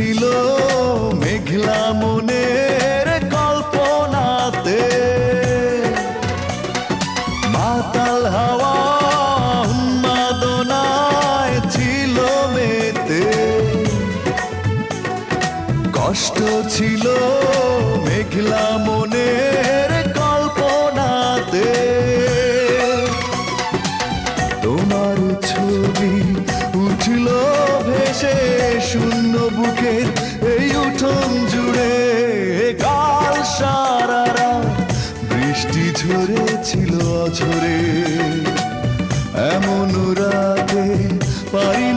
ছিল মেঘলা মনের কল্পনাতে, মাতাল হাওয়া উন্মাদনায় ছিল মেতে। কষ্ট ছিল মেঘলা মনের কল্পনাতে, তোমার ছবি উঠল ভেসে শূন্য বুকের এই উঠোন জুড়ে। কাল সারা রাত বৃষ্টি ঝরেছিল অঝরে, এমন রাতে পারি